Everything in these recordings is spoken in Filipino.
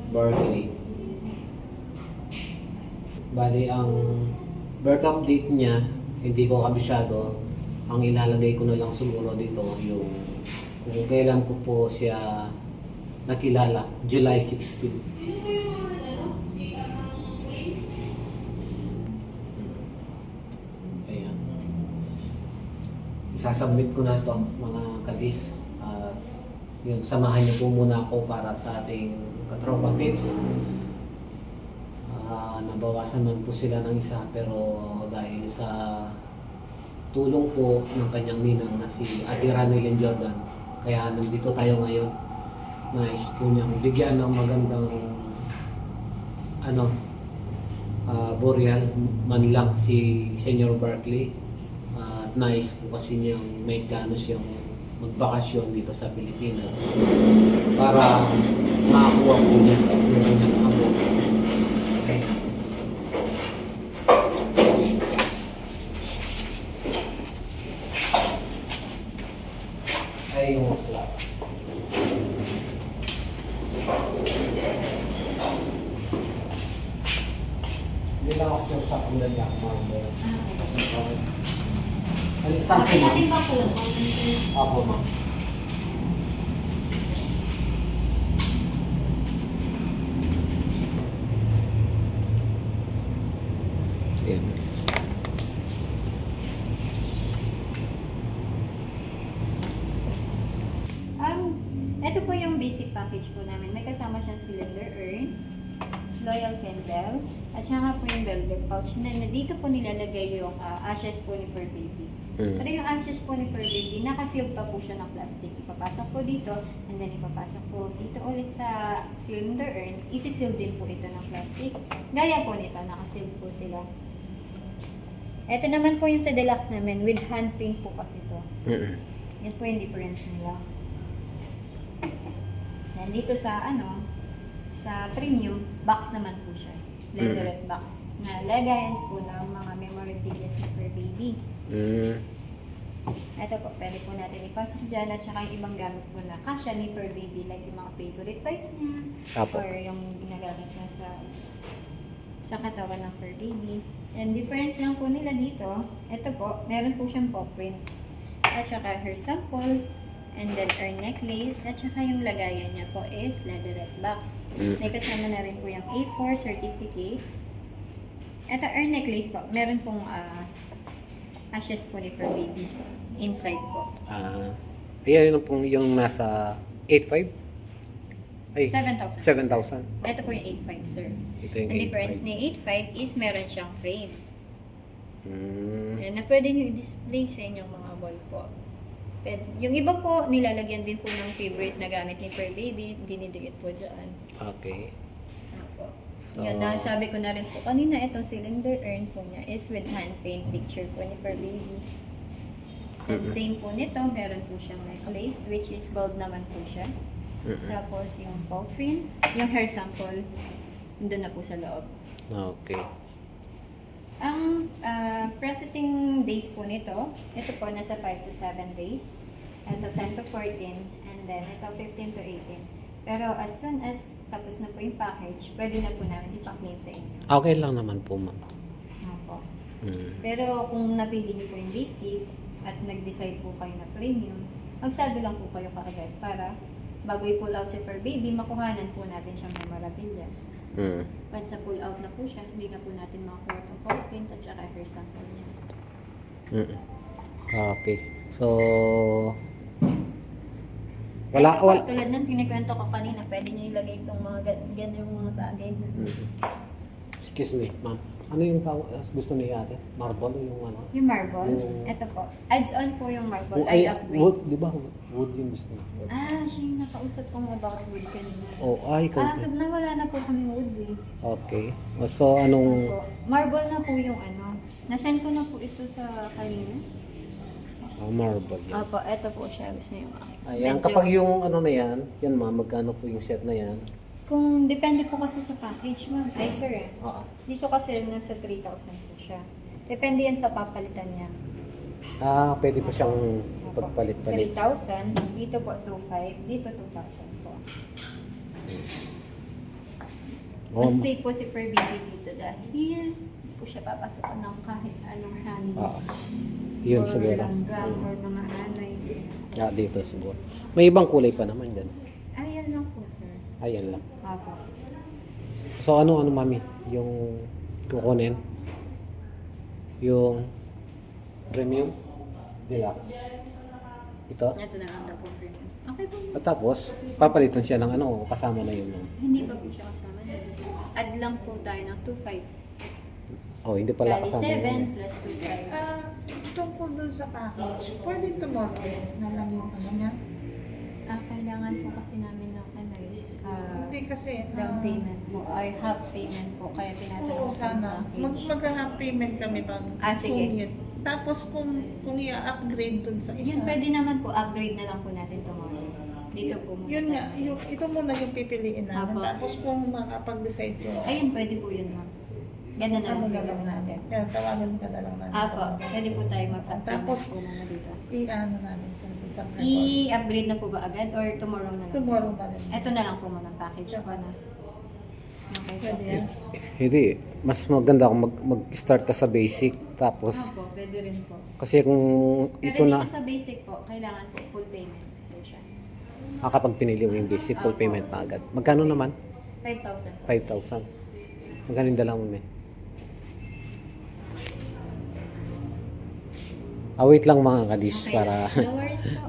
Berkeley. Bali, ang birth update niya, hindi ko kabisado. Ang ilalagay ko na lang siguro dito yung kung kailan ko po siya nakilala, July 16. Ayan. Isasubmit ko na ito, mga kadis. Yun, samahan niyo po muna ako para sa ating katropa pips. Nabawasan man po sila ng isa, pero dahil sa tulong po ng kanyang ninang na si Ate Ranelyn Jordan, kaya nandito tayo ngayon. Nais po niyang bigyan ng magandang burial man lang si Senior Berkeley. At nais po kasi niyang may plano siyang magbakasyon dito sa Pilipinas para makakuha po niya yung kanyang amo. Okay. Ay, yung masla. Hindi lang ako sa kulay niya. Ano sa akin? Atin pa po. Apo, ma'am. Ayan. Ito po yung basic package po namin. May kasama siyang cylinder urn, loyal candle, at saka po yung velvet pouch na dito po nilalagay yung ashes po ni Fur Baby. Pero yung ashes po ni Fur Baby, nakasealed pa po siya ng plastic. Ipapasok po dito, and then ipapasok po dito ulit sa cylinder urn. Isi-seal din po ito ng plastic. Gaya po nito, nakasealed po sila. Ito naman po yung sa deluxe namin, with hand paint po kasi ito. Yan po yung difference nila. Yan dito sa sa premium, box naman po siya. Leatherette box. Na lagayan po ng mga memorabilia ni Fur Baby. Ito po, pwede po natin ipasok dyan at saka yung ibang gamit po na kasya ni Fur Baby, like yung mga favorite toys niya, Apo. or yung ginagamit niya sa katawan ng Fur Baby. And difference lang po nila dito, ito po, meron po siyang paw print at saka her sample, and then her necklace, at saka yung lagayan niya po is leatherette box. May kasama na rin po yung A4 certificate. Ito, her necklace po, meron pong ashes po ni Fur Baby inside po. Ayan yung pong yung nasa 8.5? Ay, 7,000. 7,000. Ito po yung 8.5, sir. Ito yung Ang difference 8.5. ni 8.5 is meron siyang frame. Mm. Na pwede nyo i-display sa inyong mga wall po. Yung iba po, nilalagyan din po ng favorite na gamit ni Fur Baby, dinidikit po dyan. Okay. Opo. So, Yan, nasabi ko na rin po kanina, itong cylinder urn po niya is with hand paint picture po ni Fur Baby. And same po nito, meron po siyang necklace, which is gold naman po siya. Tapos yung paw print, yung hair sample, doon na po sa loob. okay. Ang processing days po nito, ito po nasa 5 to 7 days. Ito 10 to 14, and then ito 15 to 18. Pero as soon as tapos na po yung package, pwede na po namin ipa-claim sa inyo. Okay lang naman po, ma'am. Opo. Pero kung napili niyo po yung basic at nag-decide po kayo na premium, magsabi lang po kayo kaagad para bago i-pull out si Fur Baby, makuhanan po natin siyang memorabilias. Once na pull out na po siya, hindi na po natin makakuha itong paw print at saka hair sample niya. Okay. So, Ito po, tulad ng sinikwento ko kanina, pwede niyo ilagay itong mga ganyang mga bagay na. Excuse me, ma'am. Ano yung gusto ni ate? Marble o yung ano? Yung marble, Yung- ito po. Adds on po yung marble. Ay, upgrade. wood, di ba? Wood yung gusto niya. Siya yung nakausap ko mga about wood kanina. Oh, ay, So na wala na po kami wood eh. Okay. So, anong... Opo. Marble na po yung Nasend ko na po ito sa kanina. marble yan. Opo, ito po siya. Gusto niyo makita. Ayan, Medyo- kapag yung ano na yan, ma'am, magkano po yung set na yan? Kung depende po kasi sa package, ma'am. Ay, sir eh. Oo. Dito kasi nasa 3,000 po siya. Depende yan sa papalitan niya. Pwede pa siyang pagpalit-palit. 3,000. Dito po 2,500. Dito 2,000 po. Mas safe po si Fur Baby dito dahil hindi po siya papasok ng kahit anong hangin. Yun or siguro. langgam or mga anoys. Dito siguro. May ibang kulay pa naman dyan. Ayan lang po, sir. Ayan lang. Apo. So ano mami? Yung kukunin? Yung premium? Deluxe? Ito? Ito na lang daw po, premium. Okay po. At tapos, papalitan siya ng ano, kasama na yun. Hindi pa po siya kasama. Add lang po tayo ng 2.5. Oh, hindi pala Bali, kasama 7 yun. plus 2.5. Tungkol dun sa package, pwede tomorrow na lang yung ano niya? Kailangan po kasi namin ng ano Hindi kasi, down payment po. Ay, half payment po. Kaya tinatanong oo, ko sana. Mag-half payment kami ba? Sige. Kung yun. Tapos kung i-upgrade dun sa isa. Yun, pwede naman po. Upgrade na lang po natin tomorrow. Dito po muna. Yun nga, ito muna yung pipiliin namin. Apo. Tapos kung makapag-decide yung Ayun, pwede po yun, ma'am. Ganda na ano lang na po lang yun. namin. Kaya tawagan ka na lang namin. Apo, pwede po tayo mag-upgrade Tapos, po muna dito. I-ano namin sa record. I-upgrade na po ba agad or tomorrow na lang? Tomorrow na rin. Ito na lang po muna package po na. Okay po. Pwede yan. Hindi. Mas maganda kung mag-start ka sa basic. Tapos, Opo, pwede rin po. kasi kung Pero ito dito na, sa basic po, kailangan po full payment po siya. kapag pinili mo yung basic, full payment na agad. Magkano naman? 5,000 po. 5,000. Magkano yung dala mo, me? Wait lang mga kadis Okay para... lang. No worries po.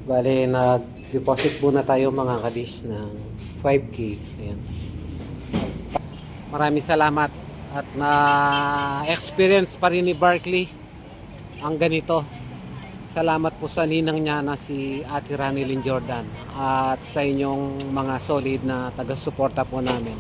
Bale, nag-deposit muna tayo mga kadis ng 5K. Ayan. Maraming salamat at na-experience pa rin ni Barkley ang ganito. Salamat po sa ninang niya na si Ate Ranilyn Jordan at sa inyong mga solid na taga-suporta po namin.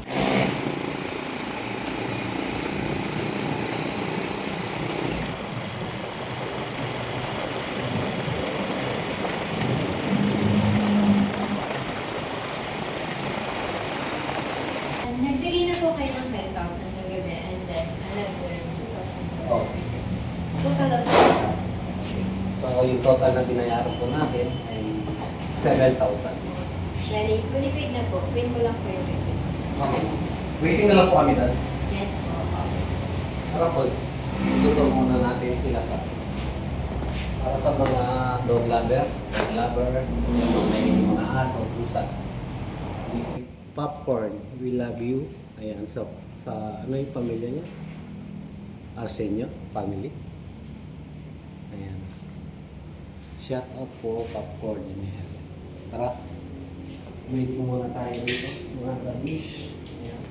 And nagbigay na po kayo ng 10,000 ng gabi and then alam po yung 2,000. Oh. Total of 7,000. So yung total na binayaran po natin ay 7,000. Ready? Fully na po. Pin ko lang po yung repeat. Okay. Waiting na lang po kami doon. Yes po. Para po, tuto muna natin sila sa para sa mga dog lover, yung may mga aso, pusa. Popcorn, we love you. Ayan, so sa ano yung pamilya niya? Arsenio family. Ayan. Shout out po Popcorn in heaven. Tara. Wait po muna tayo dito, mga gabish. Ayan.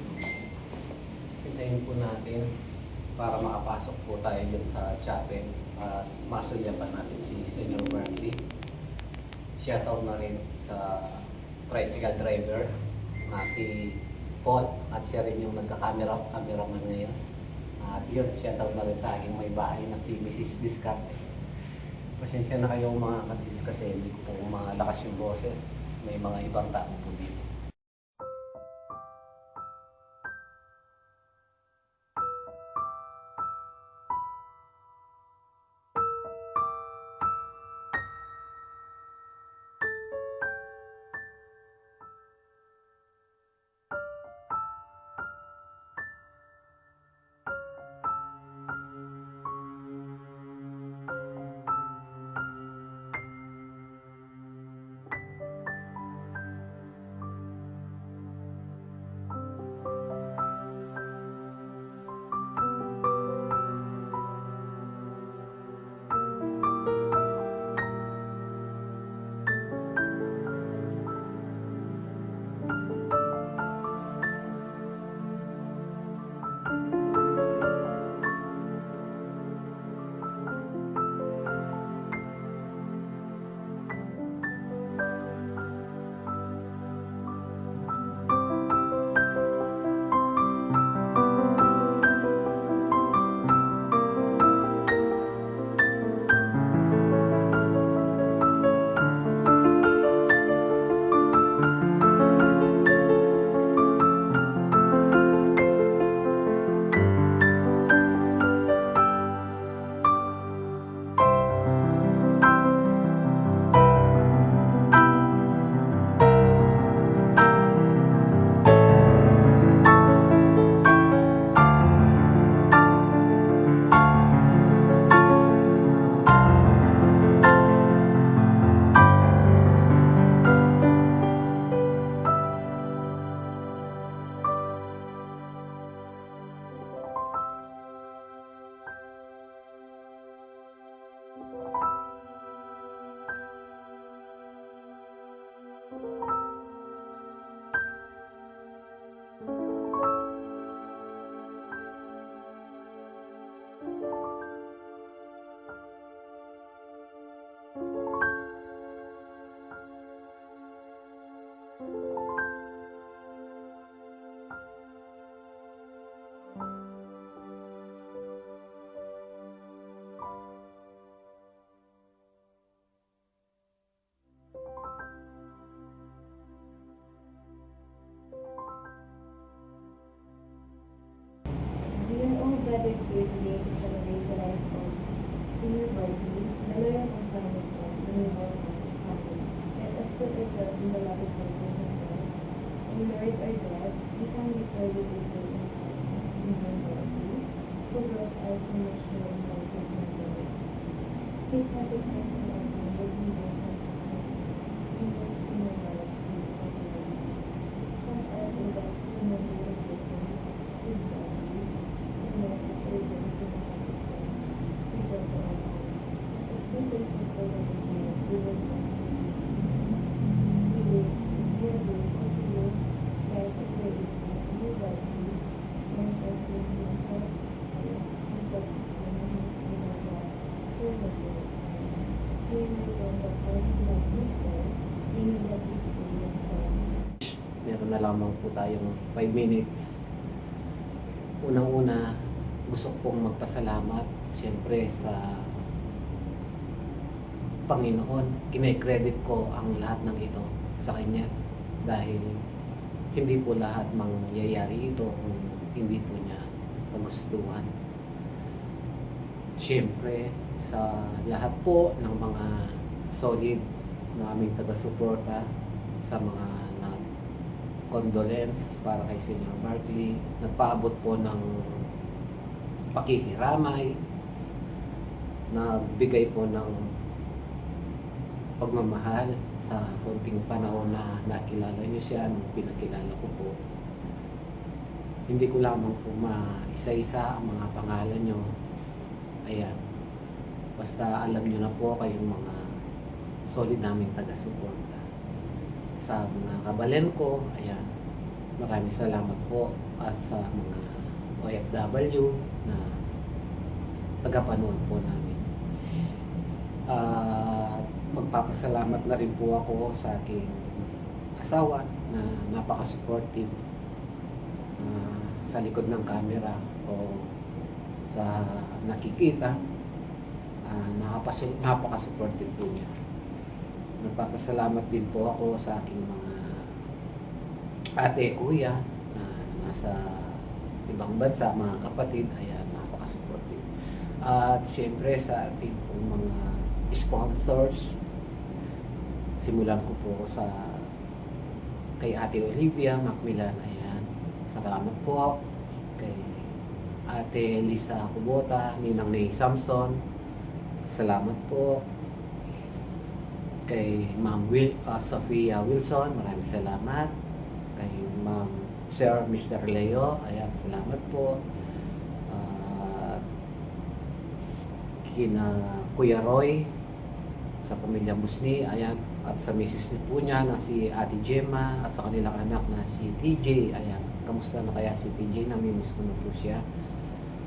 Hintayin po natin para makapasok po tayo dun sa chapel at masulyapan natin si Senior Barkley. Shoutout na rin sa tricycle driver na si Paul at siya rin yung cameraman ngayon. At yun, shoutout na rin sa aking may bahay na si Mrs. Discarte. Pasensya na kayo mga kadis kasi hindi ko po malakas yung boses. May mga ibang tao po dito. to celebrate the life of Senior Barkley, the loyal companion of the newborn family. Let us put ourselves in the loving places of God. And Lord our God, we come before you this day as Senior Barkley, who brought us so much joy and life this day. Please have it nice and our families and those of the in this Senior Barkley, help us in that human victims with Barkley, and let us rejoice in the happy times. We go to our home. Let us be thankful for the day we will pass to you. We live, we are grateful to you, life and grateful to you, Barkley, and trust in you, God, and trust in you, our God, for the good time. We understand that all who love sister, we need that this day of God. Meron na lamang po tayong 5 minutes. Unang-una, gusto kong magpasalamat siyempre sa Panginoon. Kine-credit ko ang lahat ng ito sa Kanya dahil hindi po lahat mangyayari ito kung hindi po niya kagustuhan. Siyempre, sa lahat po ng mga solid na aming taga-suporta, sa mga condolence para kay Senior Barkley, nagpaabot po ng pakikiramay, nagbigay po ng pagmamahal sa konting panahon na nakilala niyo siya nung pinakilala ko po. Hindi ko lamang po maisa-isa ang mga pangalan niyo. Ayan. Basta alam niyo na po kayong mga solid naming taga-suporta. Sa mga kabalen ko, ayan, maraming salamat po at sa mga OFW na tagapanood po namin. Magpapasalamat na rin po ako sa aking asawa na napaka-supportive sa likod ng camera o sa nakikita. Napaka-supportive po niya. Nagpapasalamat din po ako sa aking mga ate, kuya na nasa ibang bansa, mga kapatid. Ayan, napaka-supportive. At siyempre sa ating pong mga sponsors, simulan ko po sa kay Ate Olivia Macmillan. Ayan, salamat po. Kay Ate Lisa Kubota, Ninang Nay Samson, salamat po. Kay Ma'am Sophia Wilson, maraming salamat. Kay Ma'am Sir Mr. Leo, ayan, salamat po. Kina Kuya Roy, sa pamilya Musni, ayan, at sa misis niyo po niya na si Ate Gemma, at sa kanilang anak na si TJ, ayan, kamusta na kaya si TJ, namimiss ko na po siya.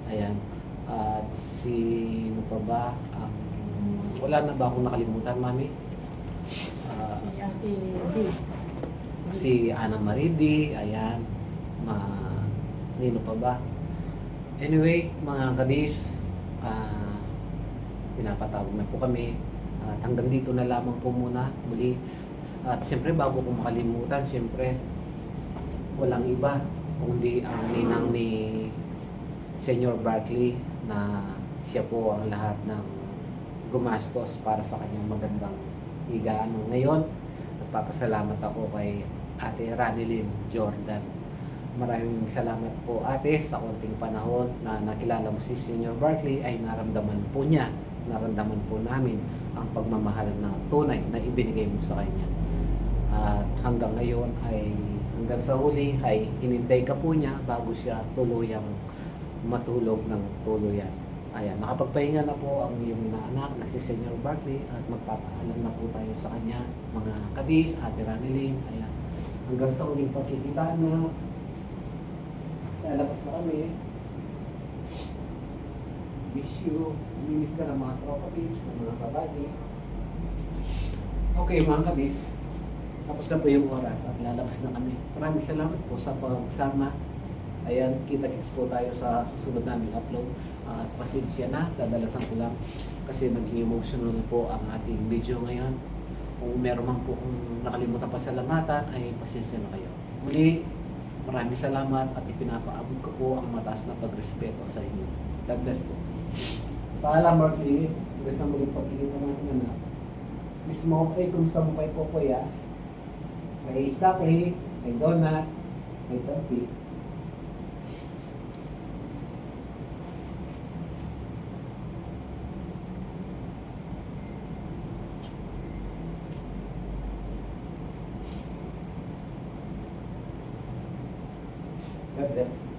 Ayan, at sino pa ba? Wala na ba akong nakalimutan, Mami? Si Ate D. Si Ana Maridi, ayan, nino pa ba? Anyway, mga kadis, pinapatawag na po kami. At hanggang dito na lamang po muna muli. At siyempre, bago ko makalimutan, siyempre, walang iba kundi ang ninang ni Senior Barkley na siya po ang lahat ng gumastos para sa kanyang magandang higaan. Ngayon, nagpapasalamat ako kay Ate Ranilyn Jordan. Maraming salamat po, ate, sa konting panahon na nakilala mo si Senior Barkley ay naramdaman po namin ang pagmamahal na tunay na ibinigay mo sa kanya. At hanggang ngayon ay hanggang sa huli ay hinintay ka po niya bago siya tuluyang matulog ng tuluyan. Ayan, nakapagpahinga na po ang iyong inaanak na si Senior Barkley at magpapaalam na po tayo sa kanya, mga kabis, Ate Ranilyn. Ayan, hanggang sa uling pagkikita na lalabas na kami. Wish you, miss ka ng mga tropa tips, ng mga kabady. Okay mga kabis, tapos na po yung oras at lalabas na kami. Maraming salamat po sa pagsama. Ayan, kita-kits po tayo sa susunod namin upload. At pasensya na, dadalasan ko lang kasi naging emotional na po ang ating video ngayon. Kung meron man po kung nakalimutan pa salamatan, ay pasensya na kayo. Muli, maraming salamat at ipinapaabot ko po ang mataas na pagrespeto sa inyo. God bless po. Paalam, Markley. Hanggang sa muling pagkikita natin, anak. Miss mo, kumusta mo kay Popoy, ah? May Stockley, may Donut, may Tampi. God bless.